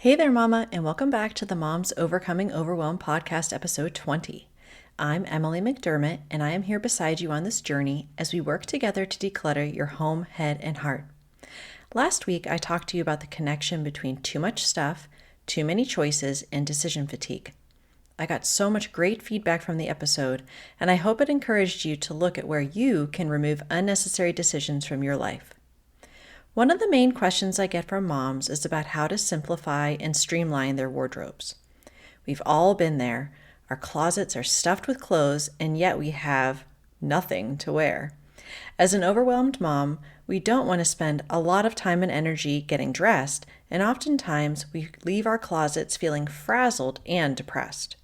Hey there, Mama, and welcome back to the Moms Overcoming Overwhelm podcast, episode 20. I'm Emily McDermott, and I am here beside you on this journey as we work together to declutter your home, head, and heart. Last week, I talked to you about the connection between too much stuff, too many choices, and decision fatigue. I got so much great feedback from the episode, and I hope it encouraged you to look at where you can remove unnecessary decisions from your life. One of the main questions I get from moms is about how to simplify and streamline their wardrobes. We've all been there. Our closets are stuffed with clothes, and yet we have nothing to wear. As an overwhelmed mom, we don't want to spend a lot of time and energy getting dressed, and oftentimes we leave our closets feeling frazzled and depressed.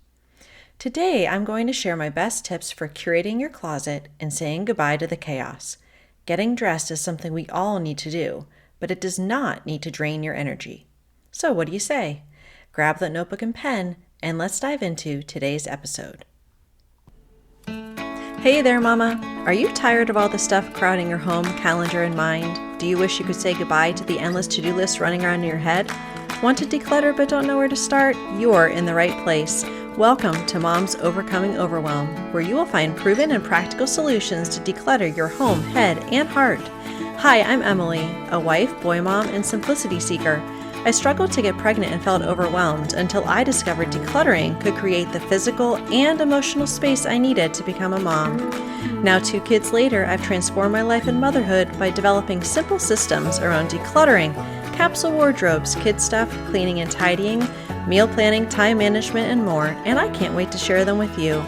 Today, I'm going to share my best tips for curating your closet and saying goodbye to the chaos. Getting dressed is something we all need to do, but it does not need to drain your energy. So what do you say? Grab that notebook and pen, and let's dive into today's episode. Hey there, Mama. Are you tired of all the stuff crowding your home, calendar, and mind? Do you wish you could say goodbye to the endless to-do list running around in your head? Want to declutter but don't know where to start? You're in the right place. Welcome to Moms Overcoming Overwhelm, where you will find proven and practical solutions to declutter your home, head, and heart. Hi, I'm Emily, a wife, boy mom, and simplicity seeker. I struggled to get pregnant and felt overwhelmed until I discovered decluttering could create the physical and emotional space I needed to become a mom. Now, 2 kids later, I've transformed my life and motherhood by developing simple systems around decluttering, capsule wardrobes, kid stuff, cleaning and tidying, meal planning, time management, and more, and I can't wait to share them with you.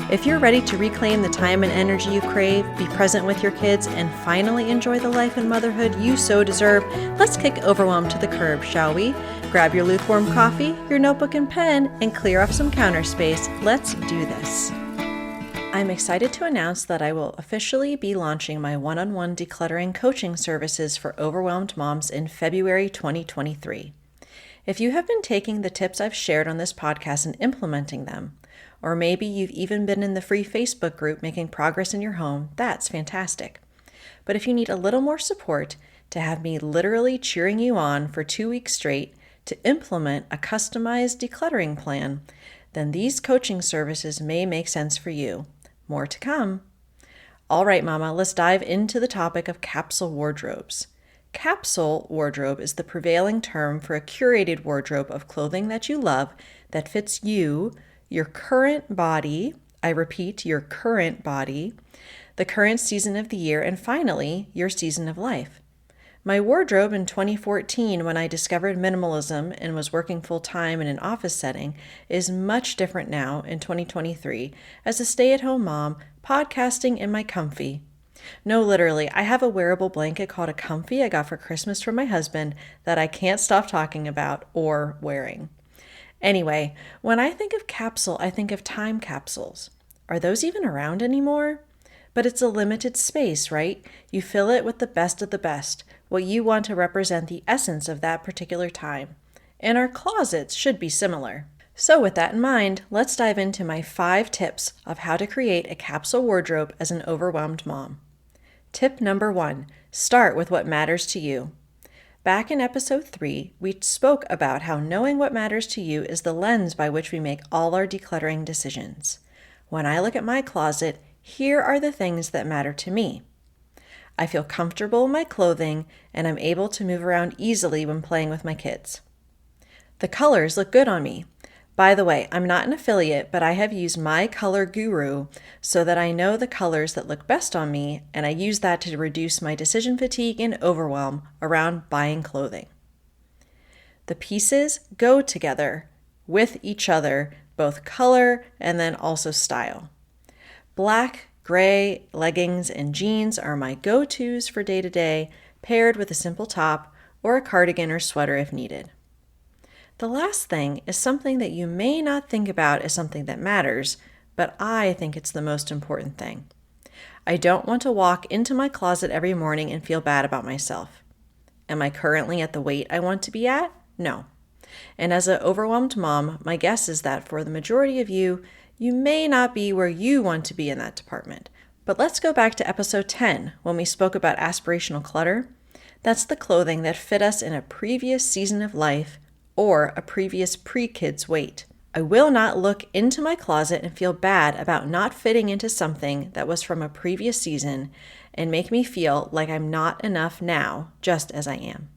If you're ready to reclaim the time and energy you crave, be present with your kids, and finally enjoy the life and motherhood you so deserve, let's kick overwhelm to the curb, shall we? Grab your lukewarm coffee, your notebook and pen, and clear up some counter space. Let's do this. I'm excited to announce that I will officially be launching my one-on-one decluttering coaching services for overwhelmed moms in February 2023. If you have been taking the tips I've shared on this podcast and implementing them, or maybe you've even been in the free Facebook group making progress in your home, that's fantastic. But if you need a little more support to have me literally cheering you on for 2 weeks straight to implement a customized decluttering plan, then these coaching services may make sense for you. More to come. All right, Mama, let's dive into the topic of capsule wardrobes. Capsule wardrobe is the prevailing term for a curated wardrobe of clothing that you love that fits you, your current body, I repeat, your current body, the current season of the year, and finally, your season of life. My wardrobe in 2014, when I discovered minimalism and was working full-time in an office setting, is much different now in 2023 as a stay-at-home mom, podcasting in my comfy. No, literally, I have a wearable blanket called a comfy I got for Christmas from my husband that I can't stop talking about or wearing. Anyway, when I think of capsule, I think of time capsules. Are those even around anymore? But it's a limited space, right? You fill it with the best of the best, what you want to represent the essence of that particular time. And our closets should be similar. So with that in mind, let's dive into my 5 tips of how to create a capsule wardrobe as an overwhelmed mom. Tip number 1, start with what matters to you. Back in episode 3, we spoke about how knowing what matters to you is the lens by which we make all our decluttering decisions. When I look at my closet, here are the things that matter to me. I feel comfortable in my clothing, and I'm able to move around easily when playing with my kids. The colors look good on me. By the way, I'm not an affiliate, but I have used my color guru so that I know the colors that look best on me, and I use that to reduce my decision fatigue and overwhelm around buying clothing. The pieces go together with each other, both color and then also style. Black, gray, leggings, and jeans are my go-tos for day-to-day, paired with a simple top or a cardigan or sweater if needed. The last thing is something that you may not think about as something that matters, but I think it's the most important thing. I don't want to walk into my closet every morning and feel bad about myself. Am I currently at the weight I want to be at? No. And as an overwhelmed mom, my guess is that for the majority of you, you may not be where you want to be in that department. But let's go back to episode 10 when we spoke about aspirational clutter. That's the clothing that fit us in a previous season of life or a previous pre-kids weight. I will not look into my closet and feel bad about not fitting into something that was from a previous season and make me feel like I'm not enough now, just as I am.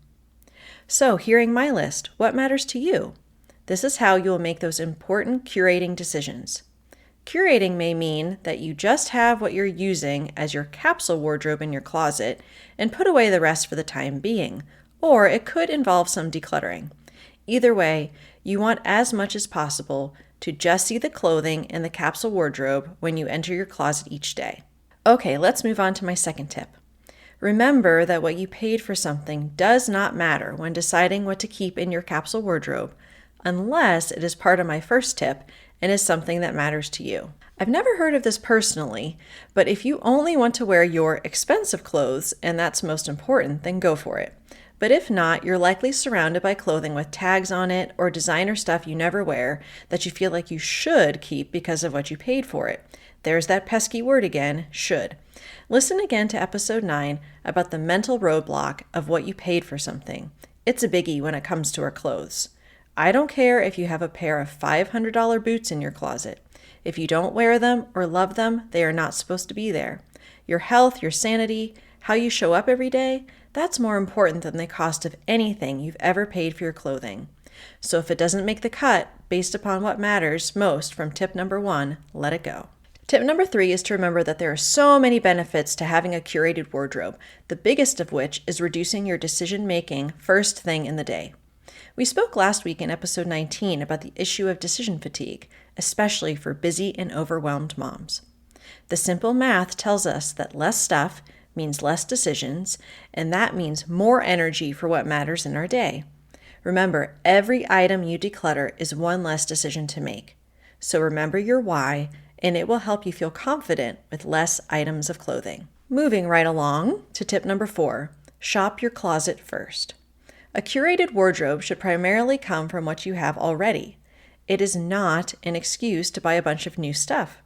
So, hearing my list, what matters to you? This is how you will make those important curating decisions. Curating may mean that you just have what you're using as your capsule wardrobe in your closet and put away the rest for the time being, or it could involve some decluttering. Either way, you want as much as possible to just see the clothing in the capsule wardrobe when you enter your closet each day. Okay, let's move on to my second tip. Remember that what you paid for something does not matter when deciding what to keep in your capsule wardrobe, unless it is part of my first tip and is something that matters to you. I've never heard of this personally, but if you only want to wear your expensive clothes and that's most important, then go for it. But if not, you're likely surrounded by clothing with tags on it or designer stuff you never wear that you feel like you should keep because of what you paid for it. There's that pesky word again, should. Listen again to episode 9 about the mental roadblock of what you paid for something. It's a biggie when it comes to our clothes. I don't care if you have a pair of $500 boots in your closet. If you don't wear them or love them, they are not supposed to be there. Your health, your sanity, how you show up every day, that's more important than the cost of anything you've ever paid for your clothing. So if it doesn't make the cut, based upon what matters most from tip number 1, let it go. Tip number 3 is to remember that there are so many benefits to having a curated wardrobe, the biggest of which is reducing your decision-making first thing in the day. We spoke last week in episode 19 about the issue of decision fatigue, especially for busy and overwhelmed moms. The simple math tells us that less stuff means less decisions, and that means more energy for what matters in our day. Remember, every item you declutter is one less decision to make. So remember your why, and it will help you feel confident with less items of clothing. Moving right along to tip number 4, shop your closet first. A curated wardrobe should primarily come from what you have already. It is not an excuse to buy a bunch of new stuff.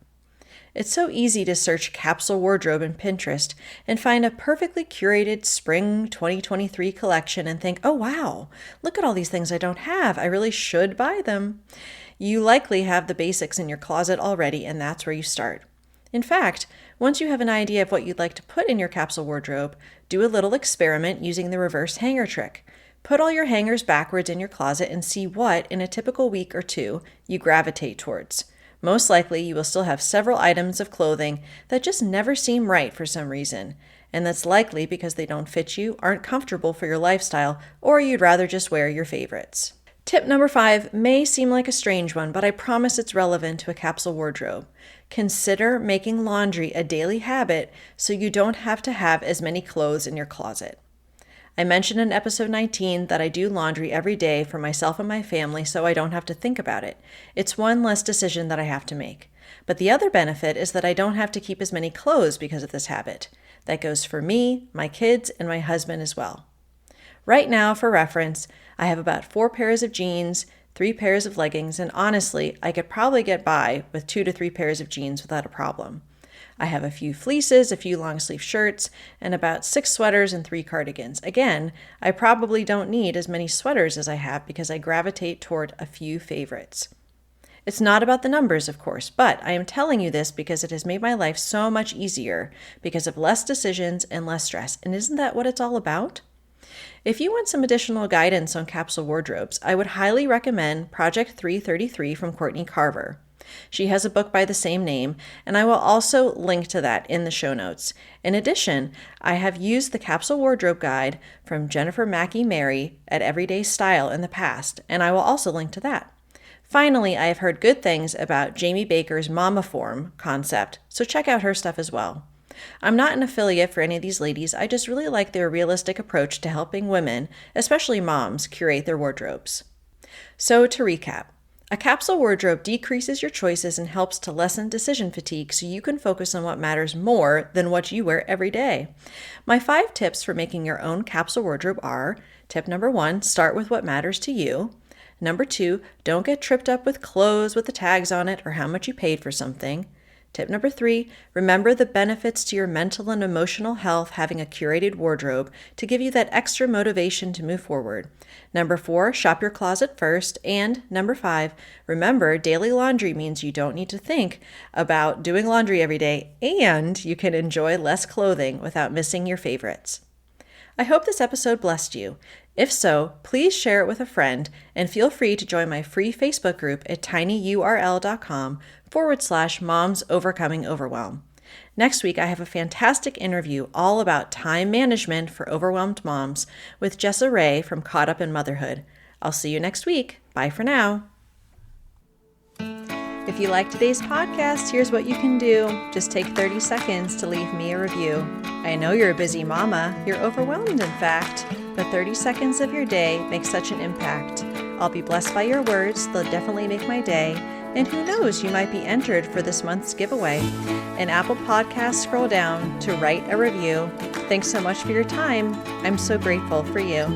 It's so easy to search capsule wardrobe in Pinterest and find a perfectly curated spring 2023 collection and think, oh wow, look at all these things I don't have. I really should buy them. You likely have the basics in your closet already, and that's where you start. In fact, once you have an idea of what you'd like to put in your capsule wardrobe, do a little experiment using the reverse hanger trick. Put all your hangers backwards in your closet and see what, in a typical week or two, you gravitate towards. Most likely, you will still have several items of clothing that just never seem right for some reason, and that's likely because they don't fit you, aren't comfortable for your lifestyle, or you'd rather just wear your favorites. Tip number 5 may seem like a strange one, but I promise it's relevant to a capsule wardrobe. Consider making laundry a daily habit so you don't have to have as many clothes in your closet. I mentioned in episode 19 that I do laundry every day for myself and my family so I don't have to think about it. It's one less decision that I have to make. But the other benefit is that I don't have to keep as many clothes because of this habit. That goes for me, my kids, and my husband as well. Right now, for reference, I have about 4 pairs of jeans, 3 pairs of leggings, and honestly, I could probably get by with 2 to 3 pairs of jeans without a problem. I have a few fleeces, a few long sleeve shirts, and about 6 sweaters and 3 cardigans. Again, I probably don't need as many sweaters as I have because I gravitate toward a few favorites. It's not about the numbers, of course, but I am telling you this because it has made my life so much easier because of less decisions and less stress. And isn't that what it's all about? If you want some additional guidance on capsule wardrobes, I would highly recommend Project 333 from Courtney Carver. She has a book by the same name, and I will also link to that in the show notes. In addition, I have used the capsule wardrobe guide from Jennifer Mackey Mary at Everyday Style in the past, and I will also link to that. Finally, I have heard good things about Jamie Baker's Mama Form concept, so check out her stuff as well. I'm not an affiliate for any of these ladies, I just really like their realistic approach to helping women, especially moms, curate their wardrobes. So to recap, a capsule wardrobe decreases your choices and helps to lessen decision fatigue so you can focus on what matters more than what you wear every day. My 5 tips for making your own capsule wardrobe are: tip number 1, start with what matters to you. Number 2, don't get tripped up with clothes with the tags on it or how much you paid for something. Tip number 3, remember the benefits to your mental and emotional health having a curated wardrobe to give you that extra motivation to move forward. Number 4, shop your closet first. And number 5, remember daily laundry means you don't need to think about doing laundry every day, and you can enjoy less clothing without missing your favorites. I hope this episode blessed you. If so, please share it with a friend and feel free to join my free Facebook group at tinyurl.com/Moms Overcoming Overwhelm. Next week, I have a fantastic interview all about time management for overwhelmed moms with Jessa Ray from Caught Up in Motherhood. I'll see you next week. Bye for now. If you like today's podcast, here's what you can do. Just take 30 seconds to leave me a review. I know you're a busy mama. You're overwhelmed, in fact. But 30 seconds of your day makes such an impact. I'll be blessed by your words. They'll definitely make my day. And who knows, you might be entered for this month's giveaway. In Apple Podcasts, scroll down to write a review. Thanks so much for your time. I'm so grateful for you.